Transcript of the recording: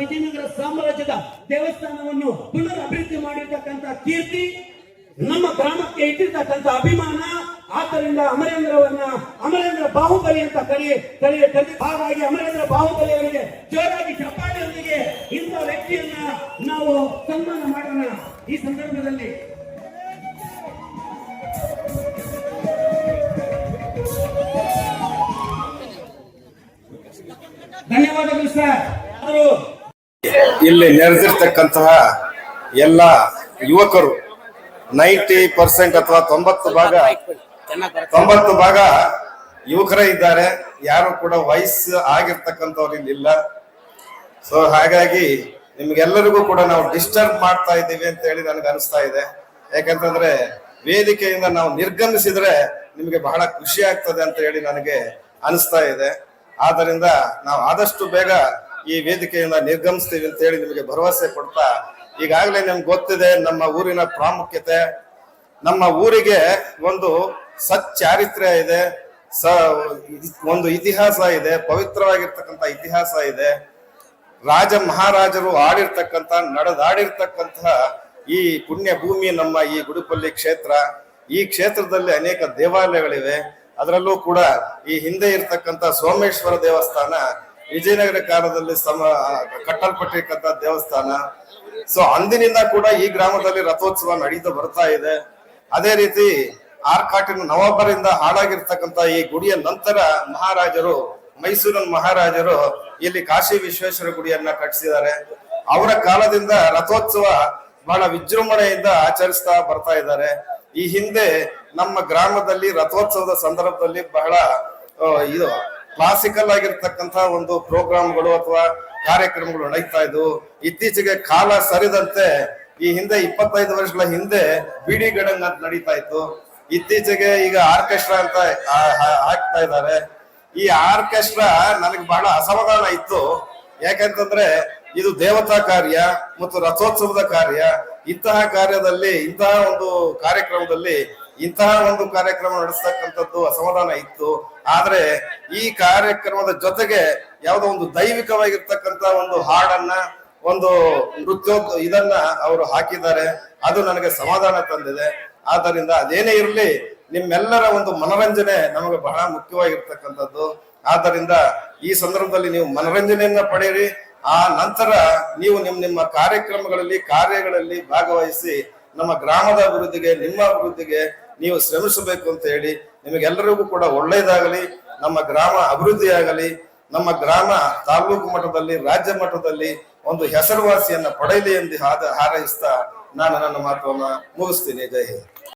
ವಿಜಯನಗರ ಸಾಮ್ರಾಜ್ಯದ ದೇವಸ್ಥಾನವನ್ನು ಪುನರ್ ಅಭಿವೃದ್ಧಿ ಮಾಡಿರ್ತಕ್ಕಂಥ ಕೀರ್ತಿ, ನಮ್ಮ ಗ್ರಾಮಕ್ಕೆ ಇಟ್ಟಿರ್ತಕ್ಕಂಥ ಅಭಿಮಾನ, ಆದ್ದರಿಂದ ಅಮರೇಂದ್ರ ಬಾಹುಬಲಿ ಅಂತ ಹಾಗಾಗಿ ಅಮರೇಂದ್ರ ಬಾಹುಬಲಿ ಅವರಿಗೆ ಜೋರಾಗಿ ಚಪ್ಪಾಳೆಯೊಂದಿಗೆ ಇಂಥ ವ್ಯಕ್ತಿಯನ್ನ ನಾವು ಸನ್ಮಾನ ಮಾಡೋಣ. ಈ ಸಂದರ್ಭದಲ್ಲಿ ಧನ್ಯವಾದಗಳು ಸರ್. ಇಲ್ಲಿ ನೆರೆದಿರ್ತಕ್ಕಂತಹ ಎಲ್ಲ ಯುವಕರು 90% ಅಥವಾ 90 ಭಾಗ ಯುವಕರೇ ಇದ್ದಾರೆ. ಯಾರು ಕೂಡ ವಯಸ್ಸು ಆಗಿರ್ತಕ್ಕಂಥವ್ರು ಇಲ್ಲಿಲ್ಲ. ಸೊ ಹಾಗಾಗಿ ನಿಮ್ಗೆಲ್ಲರಿಗೂ ಕೂಡ ನಾವು ಡಿಸ್ಟರ್ಬ್ ಮಾಡ್ತಾ ಇದ್ದೀವಿ ಅಂತ ಹೇಳಿ ನನಗೆ ಅನಿಸ್ತಾ ಇದೆ. ಯಾಕಂತಂದ್ರೆ ವೇದಿಕೆಯಿಂದ ನಾವು ನಿರ್ಗಮಿಸಿದ್ರೆ ನಿಮಗೆ ಬಹಳ ಖುಷಿ ಆಗ್ತದೆ ಅಂತ ಹೇಳಿ ನನಗೆ ಅನಿಸ್ತಾ ಇದೆ. ಆದ್ದರಿಂದ ನಾವು ಆದಷ್ಟು ಬೇಗ ಈ ವೇದಿಕೆಯಿಂದ ನಿರ್ಗಮಿಸ್ತೀವಿ ಅಂತ ಹೇಳಿ ನಿಮಗೆ ಭರವಸೆ ಕೊಡ್ತಾ, ಈಗಾಗಲೇ ನಿಮ್ಗೆ ಗೊತ್ತಿದೆ ನಮ್ಮ ಊರಿನ ಪ್ರಾಮುಖ್ಯತೆ. ನಮ್ಮ ಊರಿಗೆ ಒಂದು ಸಚ್ಚಾರಿತ್ರ್ಯ ಇದೆ, ಒಂದು ಇತಿಹಾಸ ಇದೆ, ಪವಿತ್ರವಾಗಿರ್ತಕ್ಕಂಥ ಇತಿಹಾಸ ಇದೆ. ರಾಜ ಮಹಾರಾಜರು ಆಡಿರ್ತಕ್ಕಂಥ ನಡೆದಾಡಿರ್ತಕ್ಕಂತಹ ಈ ಪುಣ್ಯ ಭೂಮಿ ನಮ್ಮ ಈ ಗುಡಿಪಲ್ಲಿ ಕ್ಷೇತ್ರ. ಈ ಕ್ಷೇತ್ರದಲ್ಲಿ ಅನೇಕ ದೇವಾಲಯಗಳಿವೆ. ಅದರಲ್ಲೂ ಕೂಡ ಈ ಹಿಂದೆ ಇರ್ತಕ್ಕಂಥ ಸೋಮೇಶ್ವರ ದೇವಸ್ಥಾನ ವಿಜಯನಗರ ಕಾಲದಲ್ಲಿ ಕಟ್ಟಲ್ಪಟ್ಟಿರ್ತಕ್ಕಂಥ ದೇವಸ್ಥಾನ. ಸೊ ಅಂದಿನಿಂದ ಕೂಡ ಈ ಗ್ರಾಮದಲ್ಲಿ ರಥೋತ್ಸವ ನಡೀತಾ ಬರ್ತಾ ಇದೆ. ಅದೇ ರೀತಿ ಆರ್ಕಾಟಿನ ನವಾಬರಿಂದ ಹಾಳಾಗಿರ್ತಕ್ಕಂಥ ಈ ಗುಡಿಯ ನಂತರ ಮೈಸೂರಿನ ಮಹಾರಾಜರು ಇಲ್ಲಿ ಕಾಶಿ ವಿಶ್ವೇಶ್ವರ ಗುಡಿಯನ್ನ ಕಟ್ಟಿಸಿದ್ದಾರೆ. ಅವರ ಕಾಲದಿಂದ ರಥೋತ್ಸವ ಬಹಳ ವಿಜೃಂಭಣೆಯಿಂದ ಆಚರಿಸ್ತಾ ಬರ್ತಾ ಇದ್ದಾರೆ. ಈ ಹಿಂದೆ ನಮ್ಮ ಗ್ರಾಮದಲ್ಲಿ ರಥೋತ್ಸವದ ಸಂದರ್ಭದಲ್ಲಿ ಬಹಳ ಇದು ಕ್ಲಾಸಿಕಲ್ ಆಗಿರ್ತಕ್ಕಂಥ ಒಂದು ಪ್ರೋಗ್ರಾಮ್ಗಳು ಅಥವಾ ಕಾರ್ಯಕ್ರಮಗಳು ನಡೀತಾ ಇದ್ವು. ಇತ್ತೀಚೆಗೆ ಕಾಲ ಸರಿದಂತೆ ಈ ಹಿಂದೆ 25 ವರ್ಷಗಳ ಹಿಂದೆ ಬಿಡಿ ಗಡಂಗ್ ಅಂತ ನಡೀತಾ ಇತ್ತು. ಇತ್ತೀಚೆಗೆ ಈಗ ಆರ್ಕೆಸ್ಟ್ರಾ ಅಂತ ಹಾಕ್ತಾ ಇದ್ದಾರೆ. ಈ ಆರ್ಕೆಸ್ಟ್ರಾ ನನಗೆ ಬಹಳ ಅಸಮಾಧಾನ ಇತ್ತು. ಯಾಕಂತಂದ್ರೆ ಇದು ದೇವತಾ ಕಾರ್ಯ ಮತ್ತು ರಥೋತ್ಸವದ ಕಾರ್ಯ. ಇಂತಹ ಒಂದು ಕಾರ್ಯಕ್ರಮದಲ್ಲಿ ಇಂತಹ ಒಂದು ಕಾರ್ಯಕ್ರಮ ನಡೆಸ್ತಕ್ಕಂಥದ್ದು ಅಸಮಾಧಾನ ಇತ್ತು. ಆದ್ರೆ ಈ ಕಾರ್ಯಕ್ರಮದ ಜೊತೆಗೆ ಯಾವುದೋ ಒಂದು ದೈವಿಕವಾಗಿರ್ತಕ್ಕಂಥ ಒಂದು ಹಾಡನ್ನ, ಒಂದು ಇದನ್ನ ಅವರು ಹಾಕಿದ್ದಾರೆ. ಅದು ನನಗೆ ಸಮಾಧಾನ ತಂದಿದೆ. ಆದ್ದರಿಂದ ಅದೇನೇ ಇರಲಿ, ನಿಮ್ಮೆಲ್ಲರ ಒಂದು ಮನರಂಜನೆ ನಮಗೆ ಬಹಳ ಮುಖ್ಯವಾಗಿರ್ತಕ್ಕಂಥದ್ದು. ಆದ್ದರಿಂದ ಈ ಸಂದರ್ಭದಲ್ಲಿ ನೀವು ಮನರಂಜನೆಯನ್ನ ಪಡೆಯಿರಿ. ಆ ನಂತರ ನೀವು ನಿಮ್ಮ ಕಾರ್ಯಗಳಲ್ಲಿ ಭಾಗವಹಿಸಿ ನಮ್ಮ ಗ್ರಾಮದ ಅಭಿವೃದ್ಧಿಗೆ, ನಿಮ್ಮ ಅಭಿವೃದ್ಧಿಗೆ ನೀವು ಶ್ರಮಿಸಬೇಕು ಅಂತ ಹೇಳಿ ನಿಮಗೆಲ್ಲರಿಗೂ ಕೂಡ ಒಳ್ಳೆಯದಾಗಲಿ. ನಮ್ಮ ಗ್ರಾಮ ಅಭಿವೃದ್ಧಿ ಆಗಲಿ. ನಮ್ಮ ಗ್ರಾಮ ತಾಲೂಕು ಮಟ್ಟದಲ್ಲಿ, ರಾಜ್ಯ ಮಟ್ಟದಲ್ಲಿ ಒಂದು ಹೆಸರುವಾಸಿಯನ್ನ ಪಡೆಯಲಿ ಎಂದು ಹಾರೈಸ್ತಾ ನಾನು ನನ್ನ ಮಾತನ್ನ ಮುಗಿಸ್ತೀನಿ. ಜೈ ಹಿಂದ್.